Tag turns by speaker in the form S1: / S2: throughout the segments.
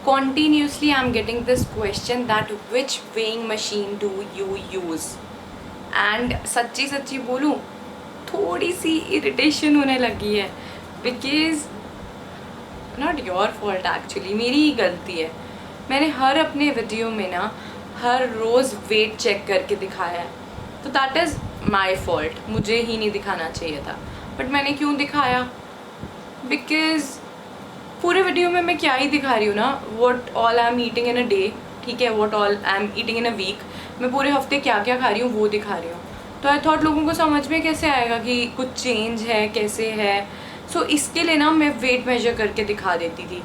S1: Continuously I'm getting this question that which weighing machine do you use? And सच्ची सच्ची बोलूँ, थोड़ी सी irritation होने लगी है, because not your fault actually, मेरी ही गलती है। मैंने हर अपने वीडियो में ना हर रोज़ वेट चेक करके दिखाया है, तो दैट इज़ माई फॉल्ट। मुझे ही नहीं दिखाना चाहिए था, बट मैंने क्यों दिखाया? बिकॉज पूरे वीडियो में मैं क्या ही दिखा रही हूँ ना, what all I am eating in a day, ठीक है, what all I am eating in a week, मैं पूरे हफ्ते क्या क्या खा रही हूँ वो दिखा रही हूँ। तो आई थॉट लोगों को समझ में कैसे आएगा कि कुछ चेंज है, कैसे है। सो इसके लिए ना मैं वेट मेजर करके दिखा देती थी,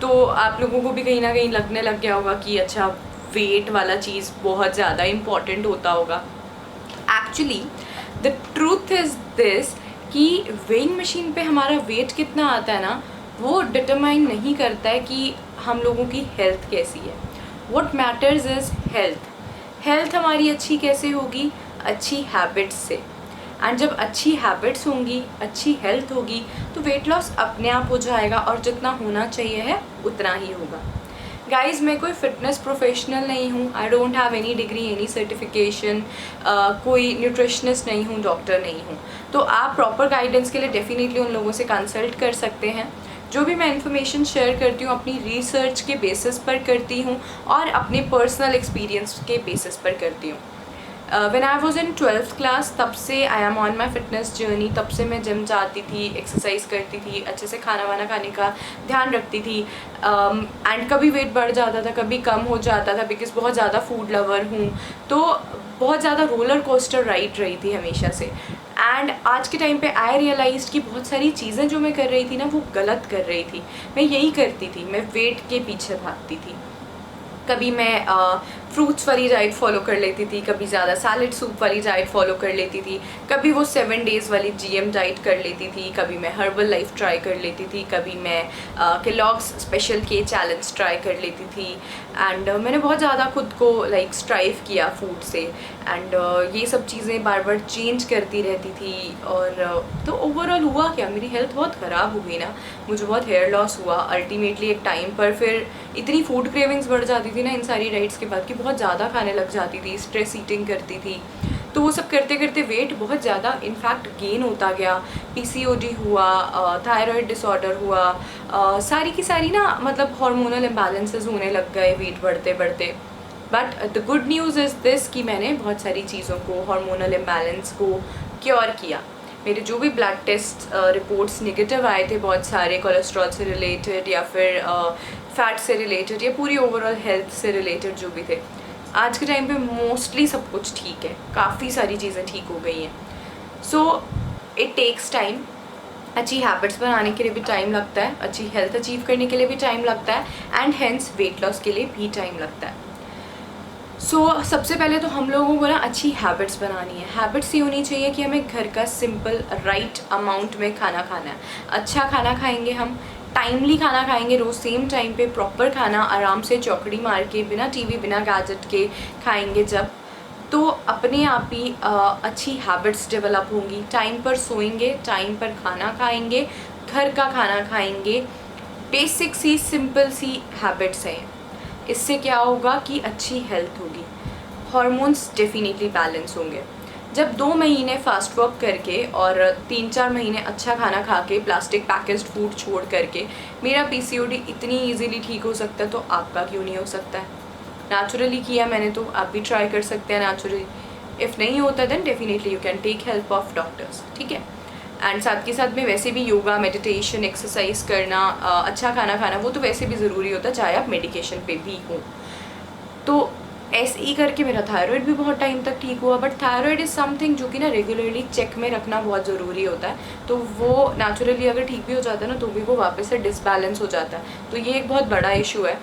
S1: तो आप लोगों को भी कहीं ना कहीं लगने लग गया होगा कि अच्छा वेट वाला चीज़ बहुत ज़्यादा इम्पॉर्टेंट होता होगा। Actually the truth is this कि वेइंग मशीन पे हमारा वेट कितना आता है ना, वो डिटरमाइन नहीं करता है कि हम लोगों की हेल्थ कैसी है। What matters is health. Health हमारी अच्छी कैसे होगी? अच्छी हैबिट्स से। एंड जब अच्छी हैबिट्स होंगी, अच्छी हेल्थ होगी, तो वेट लॉस अपने आप हो जाएगा, और जितना होना चाहिए है उतना ही होगा। गाइज़, मैं कोई फिटनेस प्रोफेशनल नहीं हूँ, I don't have any degree, any certification, कोई न्यूट्रिशनिस्ट नहीं हूँ, डॉक्टर नहीं हूँ। तो आप प्रॉपर गाइडेंस के लिए डेफिनेटली उन लोगों से कंसल्ट कर सकते हैं। जो भी मैं इन्फॉर्मेशन शेयर करती हूँ अपनी रिसर्च के बेसिस पर करती हूँ और अपने पर्सनल एक्सपीरियंस के बेसिस पर करती हूँ। When I was in 12th class, तब से I am on my fitness journey. तब से मैं जिम जाती थी, एक्सरसाइज करती थी, अच्छे से खाना वाना खाने का ध्यान रखती थी। एंड कभी वेट बढ़ जाता था, कभी कम हो जाता था, बिकॉज बहुत ज़्यादा फूड लवर हूँ, तो बहुत ज़्यादा रोलर कोस्टर राइड रही थी हमेशा से। एंड आज के टाइम पे आई रियलाइज कि बहुत सारी चीज़ें जो मैं कर रही थी ना, वो गलत कर रही थी। मैं यही करती थी, मैं वेट के पीछे भागती थी। कभी मैं फ्रूट्स वाली डाइट फॉलो कर लेती थी, कभी ज़्यादा सैलड सूप वाली डाइट फॉलो कर लेती थी, कभी वो 7 डेज़ वाली जीएम डाइट कर लेती थी, कभी मैं हर्बल लाइफ ट्राई कर लेती थी, कभी मैं केलॉग्स स्पेशल के चैलेंज ट्राई कर लेती थी। एंड मैंने बहुत ज़्यादा खुद को लाइक स्ट्राइव किया फूड से, एंड ये सब चीज़ें बार बार चेंज करती रहती थी। और तो ओवरऑल हुआ क्या, मेरी हेल्थ बहुत ख़राब हो गई ना, मुझे बहुत हेयर लॉस हुआ अल्टीमेटली एक टाइम पर। फिर इतनी फूड क्रेविंग्स बढ़ जाती थी ना इन सारी डाइट्स के बाद, कि बहुत ज़्यादा खाने लग जाती थी, स्ट्रेस ईटिंग करती थी। तो वो सब करते करते वेट बहुत ज़्यादा इनफैक्ट गेन होता गया। पीसीओडी हुआ, थायराइड डिसऑर्डर हुआ, सारी की सारी ना मतलब हार्मोनल इम्बैलेंसेस होने लग गए वेट बढ़ते बढ़ते। But the good news is this कि मैंने बहुत सारी चीज़ों को, हार्मोनल इम्बैलेंस को क्योर किया। मेरे जो भी ब्लड टेस्ट रिपोर्ट्स नेगेटिव आए थे, बहुत सारे कोलेस्ट्रॉल से रिलेटेड या फिर फैट से रिलेटेड या पूरी ओवरऑल हेल्थ से रिलेटेड जो भी थे, आज के टाइम पे मोस्टली सब कुछ ठीक है, काफ़ी सारी चीज़ें ठीक हो गई हैं। So it takes time. अच्छी हैबिट्स बनाने के लिए भी टाइम लगता है, अच्छी हेल्थ अचीव करने के लिए भी टाइम लगता है, एंड हेंस वेट लॉस के लिए भी टाइम लगता है। सबसे पहले तो हम लोगों को ना अच्छी हैबिट्स बनानी है। हैबिट्स ये होनी चाहिए कि हमें घर का सिंपल राइट अमाउंट में खाना खाना है। अच्छा खाना खाएंगे, हम टाइमली खाना खाएंगे, रोज़ सेम टाइम पे प्रॉपर खाना, आराम से चौकड़ी मार के, बिना टीवी बिना गैजेट के खाएंगे जब, तो अपने आप ही अच्छी हैबिट्स डेवलप होंगी। टाइम पर सोएंगे, टाइम पर खाना खाएंगे, घर का खाना खाएंगे, बेसिक सी सिंपल सी हैबिट्स हैं। इससे क्या होगा कि अच्छी हेल्थ होगी, हॉर्मोन्स डेफिनेटली बैलेंस होंगे। जब 2 महीने फास्ट वर्क करके और 3-4 महीने अच्छा खाना खा के, प्लास्टिक पैकेज्ड फूड छोड़ करके मेरा पीसीओडी इतनी इजीली ठीक हो सकता है, तो आपका क्यों नहीं हो सकता है? नेचुरली किया मैंने, तो आप भी ट्राई कर सकते हैं नेचुरली। इफ़ नहीं होता then definitely you can take help of doctors, ठीक है। एंड साथ के साथ में वैसे भी योगा, मेडिटेशन, एक्सरसाइज करना, अच्छा खाना खाना, वो तो वैसे भी ज़रूरी होता है, चाहे आप मेडिकेशन पे भी हो। तो ऐसे ही करके मेरा थायराइड भी बहुत टाइम तक ठीक हुआ। बट थायराइड इज़ समथिंग जो कि ना रेगुलरली चेक में रखना बहुत ज़रूरी होता है। तो वो नेचुरली अगर ठीक भी हो जाता है ना, तो भी वो वापस से डिसबैलेंस हो जाता है। तो ये एक बहुत बड़ा इशू है।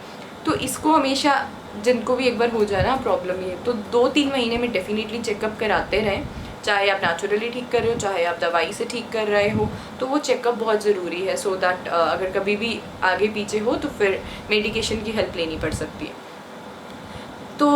S1: तो इसको हमेशा, जिनको भी एक बार हो जाए ना प्रॉब्लम ये, तो 2-3 महीने में डेफिनेटली चेकअप कराते रहें। चाहे आप नेचुरली ठीक कर रहे हो, चाहे आप दवाई से ठीक कर रहे हो, तो वो चेकअप बहुत ज़रूरी है। सो दैट अगर कभी भी आगे पीछे हो तो फिर मेडिकेशन की हेल्प लेनी पड़ सकती है। तो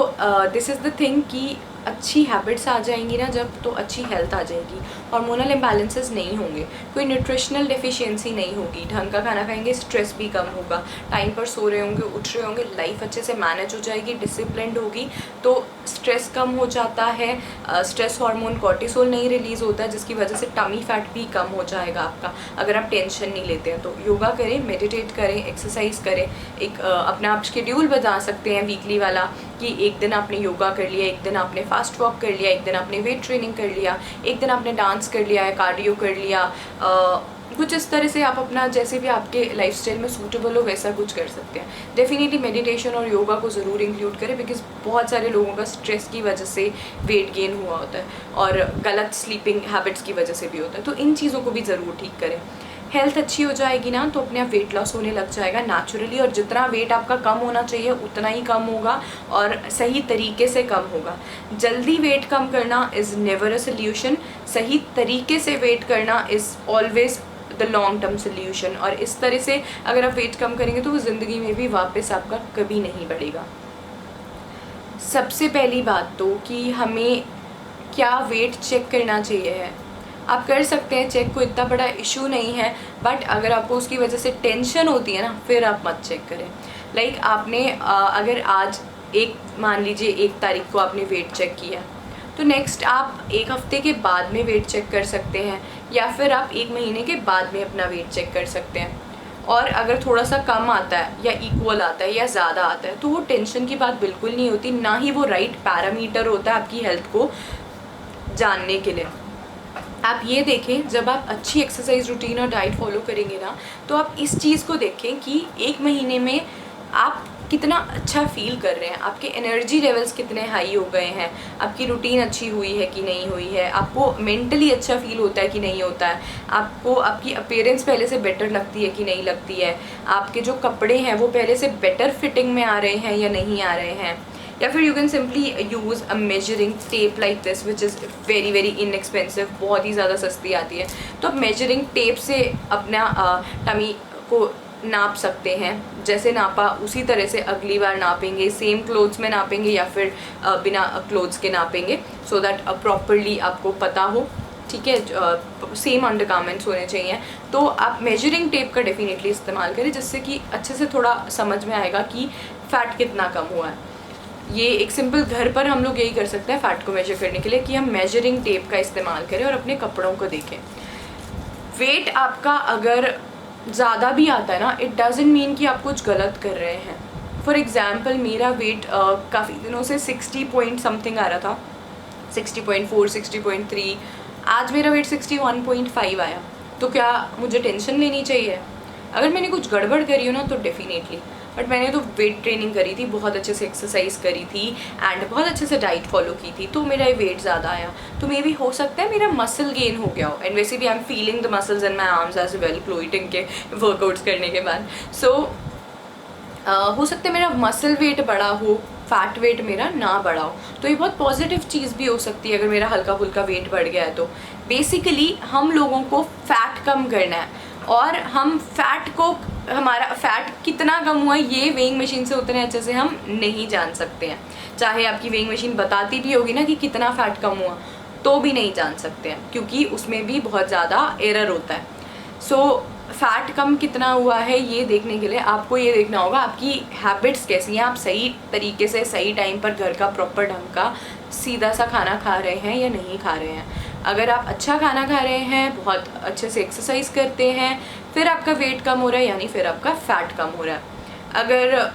S1: दिस इज़ द थिंग कि अच्छी हैबिट्स आ जाएंगी ना जब, तो अच्छी हेल्थ आ जाएगी, हार्मोनल इम्बैलेंसेस नहीं होंगे, कोई न्यूट्रिशनल डेफिशिएंसी नहीं होगी, ढंग का खाना खाएंगे, स्ट्रेस भी कम होगा, टाइम पर सो रहे होंगे, उठ रहे होंगे, लाइफ अच्छे से मैनेज हो जाएगी, डिसिप्लिन्ड होगी, तो स्ट्रेस कम हो जाता है, स्ट्रेस हार्मोन कॉर्टिसोल नहीं रिलीज़ होता है, जिसकी वजह से टमी फैट भी कम हो जाएगा आपका, अगर आप टेंशन नहीं लेते हैं तो। योगा करें, मेडिटेट करें, एक्सरसाइज करें, एक अपना आप शेड्यूल बना सकते हैं वीकली वाला, कि एक दिन आपने योगा कर लिया, एक दिन आपने फास्ट वॉक कर लिया, एक दिन आपने वेट ट्रेनिंग कर लिया, एक दिन आपने डांस कर लिया है, कार्डियो कर लिया, कुछ इस तरह से आप अपना जैसे भी आपके लाइफस्टाइल में सूटेबल हो वैसा कुछ कर सकते हैं। डेफिनेटली मेडिटेशन और योगा को ज़रूर इंक्लूड करें, बिकॉज बहुत सारे लोगों का स्ट्रेस की वजह से वेट गेन हुआ होता है और गलत स्लीपिंग हैबिट्स की वजह से भी होता है, तो इन चीज़ों को भी ज़रूर ठीक करें। हेल्थ अच्छी हो जाएगी ना तो अपने आप वेट लॉस होने लग जाएगा नेचुरली, और जितना वेट आपका कम होना चाहिए उतना ही कम होगा और सही तरीके से कम होगा। जल्दी वेट कम करना इज़ नेवर अ सोल्यूशन, सही तरीके से वेट करना is always the long term solution. और इस तरह से अगर आप वेट कम करेंगे तो वो ज़िंदगी में भी वापस आपका कभी नहीं बढ़ेगा। सबसे पहली बात तो कि हमें क्या वेट चेक करना चाहिए है, आप कर सकते हैं चेक, कोई इतना बड़ा इशू नहीं है, बट अगर आपको उसकी वजह से टेंशन होती है ना फिर आप मत चेक करें। लाइक आपने अगर आज मान लीजिए 1 तारीख को आपने वेट चेक किया, तो नेक्स्ट आप 1 हफ्ते के बाद में वेट चेक कर सकते हैं, या फिर आप 1 महीने के बाद में अपना वेट चेक कर सकते हैं। और अगर थोड़ा सा कम आता है या इक्वल आता है या ज़्यादा आता है तो वो टेंशन की बात बिल्कुल नहीं होती, ना ही वो राइट पैरामीटर होता है आपकी हेल्थ को जानने के लिए। आप ये देखें, जब आप अच्छी एक्सरसाइज रूटीन और डाइट फॉलो करेंगे ना, तो आप इस चीज़ को देखें कि 1 महीने में आप कितना अच्छा फील कर रहे हैं, आपके एनर्जी लेवल्स कितने हाई हो गए हैं, आपकी रूटीन अच्छी हुई है कि नहीं हुई है, आपको मेंटली अच्छा फील होता है कि नहीं होता है, आपको आपकी अपीयरेंस पहले से बेटर लगती है कि नहीं लगती है, आपके जो कपड़े हैं वो पहले से बेटर फिटिंग में आ रहे हैं या नहीं आ रहे हैं। या फिर you can simply use a measuring tape like this which is very very inexpensive, बहुत ही ज़्यादा सस्ती आती है। तो आप मेजरिंग टेप से अपना टमी को नाप सकते हैं, जैसे नापा उसी तरह से अगली बार नापेंगे, सेम क्लोथ्स में नापेंगे या फिर बिना क्लोथ्स के नापेंगे, सो दैट प्रॉपरली आपको पता हो, ठीक है, सेम अंडरगारमेंट्स होने चाहिए। तो आप मेजरिंग टेप का डेफिनेटली इस्तेमाल करें, जिससे कि अच्छे से थोड़ा समझ में आएगा कि फ़ैट कितना कम हुआ है। ये एक सिंपल घर पर हम लोग यही कर सकते हैं फ़ैट को मेजर करने के लिए, कि हम मेजरिंग टेप का इस्तेमाल करें और अपने कपड़ों को देखें। वेट आपका अगर ज़्यादा भी आता है ना, इट डजंट मीन कि आप कुछ गलत कर रहे हैं। फॉर एग्ज़ाम्पल मेरा वेट काफ़ी दिनों से 60 पॉइंट समथिंग आ रहा था, 60.4, 60.3, आज मेरा वेट 61.5 आया। तो क्या मुझे टेंशन लेनी चाहिए? अगर मैंने कुछ गड़बड़ करी हो ना तो डेफिनेटली, बट मैंने तो वेट ट्रेनिंग करी थी, बहुत अच्छे से एक्सरसाइज करी थी एंड बहुत अच्छे से डाइट फॉलो की थी, तो मेरा वेट ज़्यादा आया। तो मे बी हो सकता है मेरा मसल गेन हो गया हो, एंड वैसे भी I am feeling the muscles in my arms as well क्लोइटिंग के वर्कआउट्स करने के बाद। सो हो सकता है मेरा मसल वेट बढ़ा हो, फैट वेट मेरा ना बढ़ा हो, तो ये बहुत पॉजिटिव चीज़ भी हो सकती है अगर मेरा हल्का फुल्का वेट बढ़ गया है। तो बेसिकली हम लोगों को फ़ैट कम करना है, और हम फैट को, हमारा फ़ैट कितना कम हुआ ये वेइंग मशीन से उतने अच्छे से हम नहीं जान सकते हैं। चाहे आपकी वेइंग मशीन बताती भी होगी ना कि कितना फ़ैट कम हुआ, तो भी नहीं जान सकते हैं, क्योंकि उसमें भी बहुत ज़्यादा एरर होता है। सो फ़ैट कम कितना हुआ है ये देखने के लिए आपको ये देखना होगा आपकी हैबिट्स कैसी हैं, आप सही तरीके से सही टाइम पर घर का प्रॉपर ढंग का सीधा सा खाना खा रहे हैं या नहीं खा रहे हैं। अगर आप अच्छा खाना खा रहे हैं, बहुत अच्छे से एक्सरसाइज करते हैं, फिर आपका वेट कम हो रहा है, यानी फिर आपका फ़ैट कम हो रहा है। अगर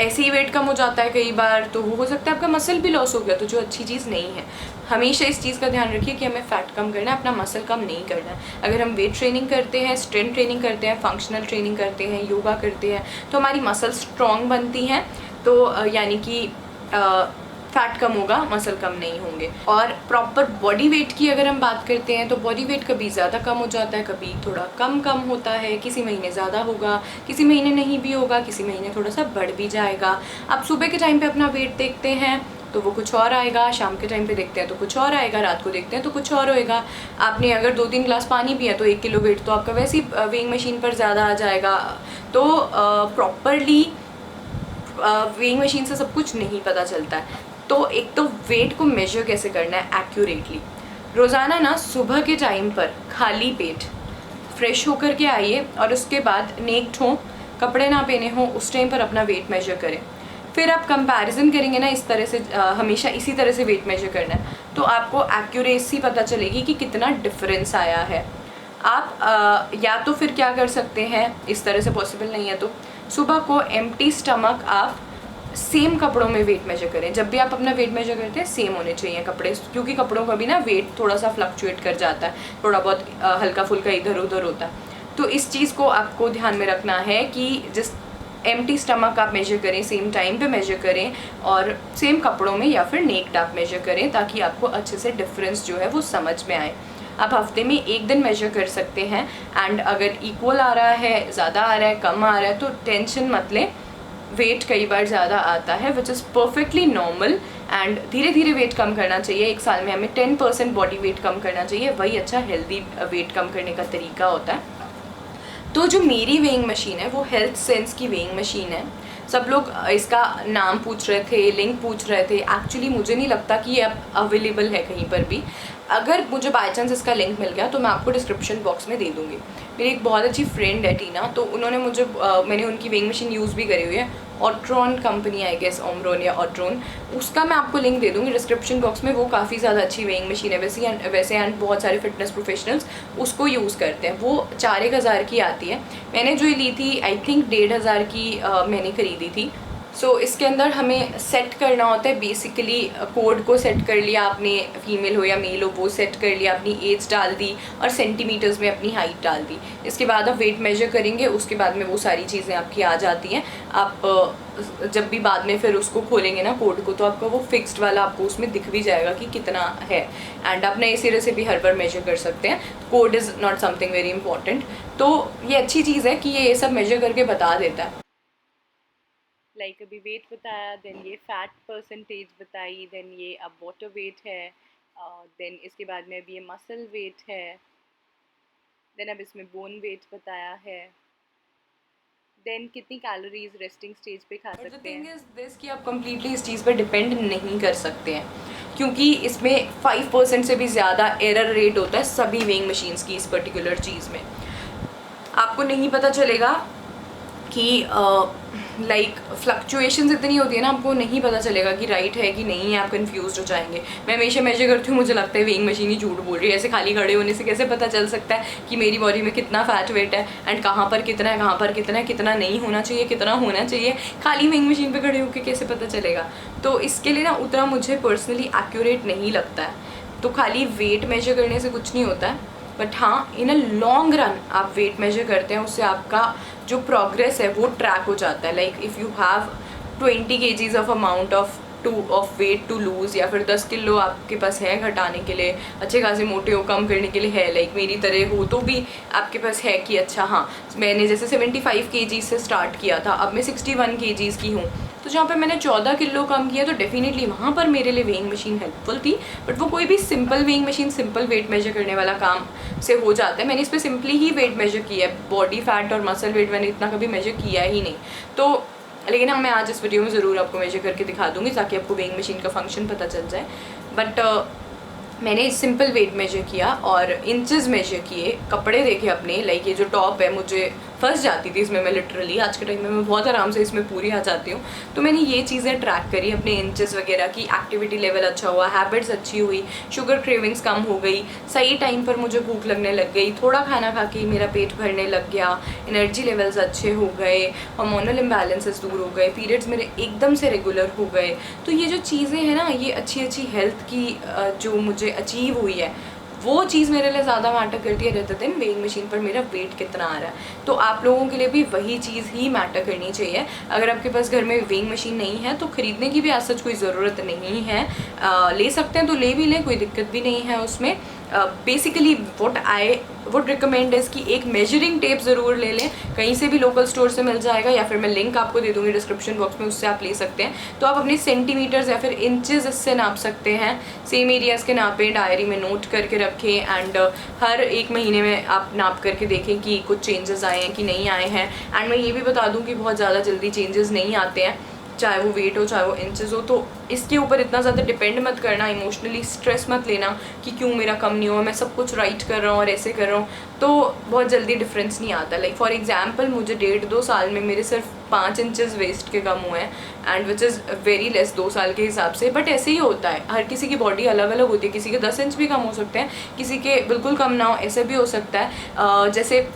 S1: ऐसे ही वेट कम हो जाता है कई बार, तो वो हो सकता है आपका मसल भी लॉस हो गया, तो जो अच्छी चीज़ नहीं है। हमेशा इस चीज़ का ध्यान रखिए कि हमें फ़ैट कम करना है, अपना मसल कम नहीं करना है। अगर हम वेट ट्रेनिंग करते हैं, स्ट्रेंथ ट्रेनिंग करते हैं, फंक्शनल ट्रेनिंग करते हैं, योगा करते हैं, तो हमारी मसल स्ट्रॉन्ग बनती हैं, तो यानी कि फ़ैट कम होगा, मसल कम नहीं होंगे। और प्रॉपर बॉडी वेट की अगर हम बात करते हैं तो बॉडी वेट कभी ज़्यादा कम हो जाता है, कभी थोड़ा कम होता है, किसी महीने ज़्यादा होगा, किसी महीने नहीं भी होगा, किसी महीने थोड़ा सा बढ़ भी जाएगा। आप सुबह के टाइम पे अपना वेट देखते हैं तो वो कुछ और आएगा, शाम के टाइम पे देखते हैं तो कुछ और आएगा, रात को देखते हैं तो कुछ और होएगा। आपने अगर 2-3 ग्लास पानी पिया तो 1 किलो वेट तो आपका वैसे ही वेइंग मशीन पर ज़्यादा आ जाएगा। तो प्रॉपरली वेइंग मशीन से सब कुछ नहीं पता चलता है। तो एक तो वेट को मेजर कैसे करना है एक्यूरेटली, रोज़ाना ना सुबह के टाइम पर खाली पेट फ्रेश होकर के आइए और उसके बाद नेक्ड हो, कपड़े ना पहने हो, उस टाइम पर अपना वेट मेजर करें। फिर आप कंपैरिजन करेंगे ना इस तरह से, हमेशा इसी तरह से वेट मेजर करना है, तो आपको एक्यूरेसी पता चलेगी कि कितना डिफरेंस आया है। आप या तो फिर क्या कर सकते हैं, इस तरह से पॉसिबल नहीं है तो सुबह को एम्प्टी स्टमक आप सेम कपड़ों में वेट मेजर करें। जब भी आप अपना वेट मेजर करते हैं सेम होने चाहिए कपड़े, क्योंकि कपड़ों का भी ना वेट थोड़ा सा फ्लक्चुएट कर जाता है, थोड़ा बहुत हल्का फुल्का इधर उधर होता है। तो इस चीज़ को आपको ध्यान में रखना है कि जिस एम्प्टी स्टमक आप मेजर करें, सेम टाइम पे मेजर करें और सेम कपड़ों में या फिर नेक्ड आप मेजर करें, ताकि आपको अच्छे से डिफरेंस जो है वो समझ में आए। आप हफ्ते में एक दिन मेजर कर सकते हैं एंड अगर इक्वल आ रहा है, ज़्यादा आ रहा है, कम आ रहा है तो टेंशन मत लें। वेट कई बार ज़्यादा आता है which is perfectly normal and धीरे धीरे वेट कम करना चाहिए। एक साल में हमें 10% बॉडी वेट कम करना चाहिए, वही अच्छा हेल्दी वेट कम करने का तरीका होता है। तो जो मेरी वेइंग मशीन है वो हेल्थ सेंस की वेइंग मशीन है। सब लोग इसका नाम पूछ रहे थे, लिंक पूछ रहे थे। एक्चुअली मुझे नहीं लगता कि ये अब अवेलेबल है कहीं पर भी। अगर मुझे बाय चांस इसका लिंक मिल गया तो मैं आपको डिस्क्रिप्शन बॉक्स में दे दूँगी। मेरी एक बहुत अच्छी फ्रेंड है टीना, तो उन्होंने मुझे मैंने उनकी वेइंग मशीन यूज़ भी करी हुई है, ऑट्रॉन कंपनी आई गेस, ओमरोन या ऑट्रॉन, उसका मैं आपको लिंक दे दूँगी डिस्क्रिप्शन बॉक्स में। वो काफ़ी ज़्यादा अच्छी वेइंग मशीन है वैसे एंड बहुत सारे फिटनेस प्रोफेशनल्स उसको यूज़ करते हैं। वो 4-1 हज़ार की आती है। मैंने जो ली थी आई थिंक 1,500 की मैंने खरीदी थी। सो इसके अंदर हमें सेट करना होता है बेसिकली, कोड को सेट कर लिया आपने, फीमेल हो या मेल हो वो सेट कर लिया, अपनी एज डाल दी और सेंटीमीटर्स में अपनी हाइट डाल दी। इसके बाद आप वेट मेजर करेंगे, उसके बाद में वो सारी चीज़ें आपकी आ जाती हैं। आप जब भी बाद में फिर उसको खोलेंगे ना कोड को, तो आपका वो फिक्स्ड वाला आपको उसमें दिख भी जाएगा कि कितना है एंड आप नए सिरे से भी हर बार मेजर कर सकते हैं। Code is not something very important. तो ये अच्छी चीज़ है कि ये सब मेजर करके बता देता है। लाइक अभी वेट बताया, देन ये फैट परसेंटेज बताई, देन ये अब वाटर वेट है, देन इसके बाद में अभी ये मसल वेट है, देन अब इसमें बोन वेट बताया है, देन कितनी कैलोरीज रेस्टिंग स्टेज पे खा सकते हैं। थिंग इज दिस कि आप कम्प्लीटली इस चीज़ पे डिपेंड नहीं कर सकते हैं, क्योंकि इसमें 5% से भी ज़्यादा एरर रेट होता है सभी वेइंग मशीन्स की। इस पर्टिकुलर चीज़ में आपको नहीं पता चलेगा कि लाइक फ्लक्चुएशंस इतनी होती है ना, आपको नहीं पता चलेगा कि राइट है कि नहीं है, आप कंफ्यूज हो जाएंगे। मैं हमेशा मेजर करती हूँ, मुझे लगता है वेइंग मशीन ही झूठ बोल रही है। ऐसे खाली खड़े होने से कैसे पता चल सकता है कि मेरी बॉडी में कितना फैट वेट है एंड कहाँ पर कितना है, कहाँ पर कितना है, कितना नहीं होना चाहिए, कितना होना चाहिए। खाली वेइंग मशीन पर खड़े होकर कैसे पता चलेगा? तो इसके लिए ना उतना मुझे पर्सनली एक्यूरेट नहीं लगता है। तो खाली वेट मेजर करने से कुछ नहीं होता है, बट हाँ इन अ लॉन्ग रन आप वेट मेजर करते हैं, उससे आपका जो प्रोग्रेस है वो ट्रैक हो जाता है। Like if you have 20 kgs of amount of weight to lose, या फिर 10 किलो आपके पास है घटाने के लिए, अच्छे खासे मोटे हो, कम करने के लिए है, लाइक मेरी तरह हो तो भी आपके पास है कि अच्छा हाँ मैंने जैसे 75 kgs से स्टार्ट किया था, अब मैं 61 kgs की हूँ, तो जहाँ पे मैंने 14 किलो कम किया तो डेफिनेटली वहाँ पर मेरे लिए वेइंग मशीन हेल्पफुल थी। बट वो कोई भी simple weighing machine simple weight measure करने वाला काम से हो जाता है। मैंने इस पर सिंपली ही वेट मेजर किया है, बॉडी फैट और मसल वेट मैंने इतना कभी मेजर किया ही नहीं। तो लेकिन हाँ मैं आज इस वीडियो में ज़रूर आपको मेजर करके दिखा दूँगी ताकि आपको वेइंग मशीन का फंक्शन पता चल जाए। बट मैंने सिंपल वेट मेजर किया और इंचेस मेजर किए, कपड़े देखे अपने, लाइक ये जो टॉप है मुझे फंस जाती थी इसमें मैं लिटरली, आज के टाइम में मैं बहुत आराम से इसमें पूरी आ जाती हूँ। तो मैंने ये चीज़ें ट्रैक करी अपने इंचेस वगैरह की, एक्टिविटी लेवल अच्छा हुआ, हैबिट्स अच्छी हुई, शुगर क्रेविंग्स कम हो गई, सही टाइम पर मुझे भूख लगने लग गई, थोड़ा खाना खा के मेरा पेट भरने लग गया, एनर्जी लेवल्स अच्छे हो गए, हार्मोनल इम्बैलेंसेस दूर हो गए, पीरियड्स मेरे एकदम से रेगुलर हो गए। तो ये जो चीज़ें हैं ना, ये अच्छी अच्छी हेल्थ की जो मुझे अचीव हुई है वो चीज़ मेरे लिए ज़्यादा मैटर करती है रहते दिन वेइंग मशीन पर मेरा वेट कितना आ रहा है। तो आप लोगों के लिए भी वही चीज़ ही मैटर करनी चाहिए। अगर आपके पास घर में वेइंग मशीन नहीं है तो ख़रीदने की भी आज सच कोई ज़रूरत नहीं है, ले सकते हैं तो ले भी लें, कोई दिक्कत भी नहीं है उसमें। Basically what I would recommend is कि एक मेजरिंग टेप ज़रूर ले लें, कहीं से भी लोकल स्टोर से मिल जाएगा, या फिर मैं लिंक आपको दे दूँगी डिस्क्रिप्शन बॉक्स में, उससे आप ले सकते हैं। तो आप अपने सेंटीमीटर्स या फिर इंचेस इससे नाप सकते हैं, सेम एरियाज़ के नापें, डायरी में नोट करके रखें एंड हर 1 महीने में आप नाप करके देखें कि कुछ चेंजेस आए हैं कि नहीं आए हैं। एंड मैं ये भी बता दूँ कि बहुत ज़्यादा जल्दी चेंजेस नहीं आते हैं, चाहे वो वेट हो चाहे वो इंचेस हो। तो इसके ऊपर इतना ज़्यादा डिपेंड मत करना, इमोशनली स्ट्रेस मत लेना कि क्यों मेरा कम नहीं हुआ, मैं सब कुछ राइट कर रहा हूँ और ऐसे कर रहा हूँ, तो बहुत जल्दी डिफरेंस नहीं आता। लाइक फॉर एग्जांपल मुझे 1.5-2 साल में मेरे सिर्फ 5 इंचेस वेस्ट के कम हुए हैं, and which is very less 2 साल के हिसाब से। बट ऐसे ही होता है, हर किसी की बॉडी अलग अलग होती है, किसी के 10 इंच भी कम हो सकते हैं, किसी के बिल्कुल कम ना हो, ऐसे भी हो सकता है। जैसे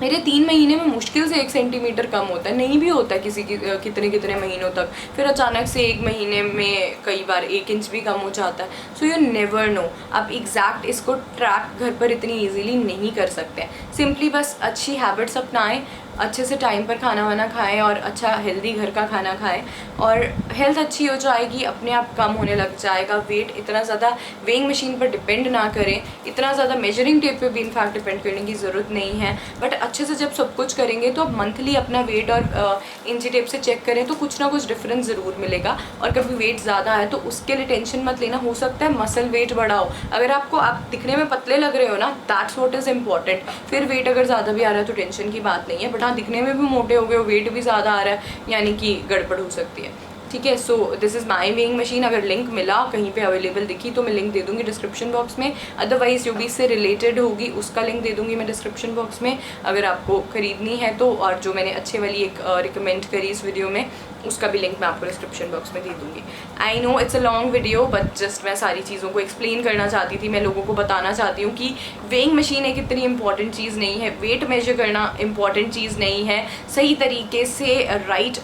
S1: मेरे 3 महीने में मुश्किल से 1 सेंटीमीटर कम होता है, नहीं भी होता है किसी की कितने कितने महीनों तक, फिर अचानक से 1 महीने में कई बार 1 इंच भी कम हो जाता है। सो यू नेवर नो, आप एग्जैक्ट इसको ट्रैक घर पर इतनी ईजीली नहीं कर सकते। सिंपली बस अच्छी हैबिट्स अपनाएं, अच्छे से टाइम पर खाना वाना खाएं और अच्छा हेल्दी घर का खाना खाएं, और हेल्थ अच्छी हो जाएगी, अपने आप कम होने लग जाएगा वेट। इतना ज़्यादा वेइंग मशीन पर डिपेंड ना करें, इतना ज़्यादा मेजरिंग टेप पे भी इनफैक्ट डिपेंड करने की ज़रूरत नहीं है। बट अच्छे से जब सब कुछ करेंगे तो आप मंथली अपना वेट और इंची टेप से चेक करें तो कुछ ना कुछ डिफरेंस ज़रूर मिलेगा। और कभी वेट ज़्यादा है तो उसके लिए टेंशन मत लेना, हो सकता है मसल वेट बढ़ाओ। अगर आप दिखने में पतले लग रहे हो ना, दैट्स व्हाट इज़ इम्पॉर्टेंट। फिर वेट अगर ज़्यादा भी आ रहा है तो टेंशन की बात नहीं है, बट हाँ दिखने में भी मोटे हो गए हो, वेट भी ज़्यादा आ रहा है, यानी कि गड़बड़ हो सकती है। ठीक है, so this is my weighing machine. अगर लिंक मिला कहीं पे अवेलेबल दिखी तो मैं लिंक दे दूँगी डिस्क्रिप्शन बॉक्स में, अदरवाइज़ जो भी इससे रिलेटेड होगी उसका लिंक दे दूँगी मैं डिस्क्रिप्शन बॉक्स में, अगर आपको ख़रीदनी है तो। और जो मैंने अच्छे वाली एक रिकमेंड करी इस वीडियो में, उसका भी लिंक मैं आपको डिस्क्रिप्शन बॉक्स में दे दूँगी। I know it's a long video, but just मैं सारी चीज़ों को एक्सप्लेन करना चाहती थी। मैं लोगों को बताना चाहती हूँ कि वेइंग मशीन एक इतनी इंपॉर्टेंट चीज़ नहीं है, वेट मेजर करना इंपॉर्टेंट चीज़ नहीं है, सही तरीके से राइट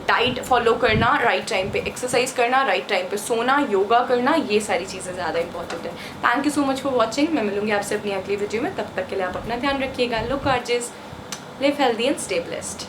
S1: डाइट फॉलो करना, राइट टाइम पे एक्सरसाइज करना, राइट टाइम पे सोना, योगा करना, ये सारी चीज़ें ज़्यादा इंपॉर्टेंट है। Thank you so much for watching. मैं मिलूंगी आपसे अपनी अगली वीडियो में, तब तक के लिए आप अपना ध्यान रखिएगा। Look gorgeous, live healthy and stay blessed.